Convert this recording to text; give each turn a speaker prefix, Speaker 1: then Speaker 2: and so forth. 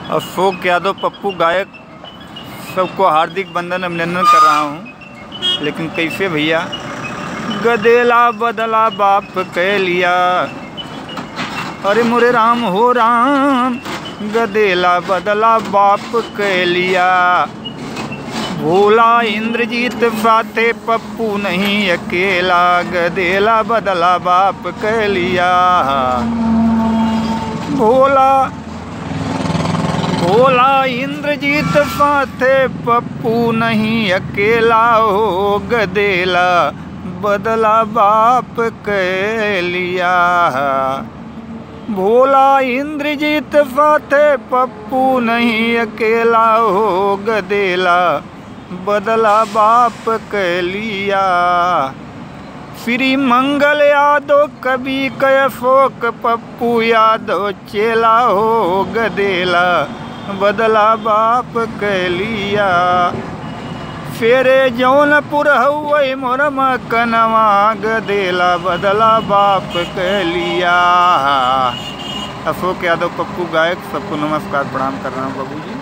Speaker 1: अशोक यादव पप्पू गायक सबको हार्दिक वंदन अभिनंदन कर रहा हूँ। लेकिन कैसे भैया, गदेला बदला बाप कह लिया, अरे मोरे राम हो राम, गदेला बदला बाप कह लिया। भोला इंद्रजीत बाते पप्पू नहीं अकेला, गदेला बदला बाप कह लिया। भोला इंद्रजीत साथे पप्पू नहीं अकेला, हो गदेला बदला बाप कह लिया। भोला इंद्रजीत साथे पप्पू नहीं अकेला, हो गदेला बदला बाप कह लिया। श्री मंगल यादव कवि कह शोक पप्पू यादव चेला, हो गदेला बदला बाप कह लिया। फेरे जौनपुर हुए मोरम कनवा, गदेला बदला बाप कह लिया। अशोक यादव पप्पू गायक सबको नमस्कार प्रणाम कर रहा हूँ बाबू जी।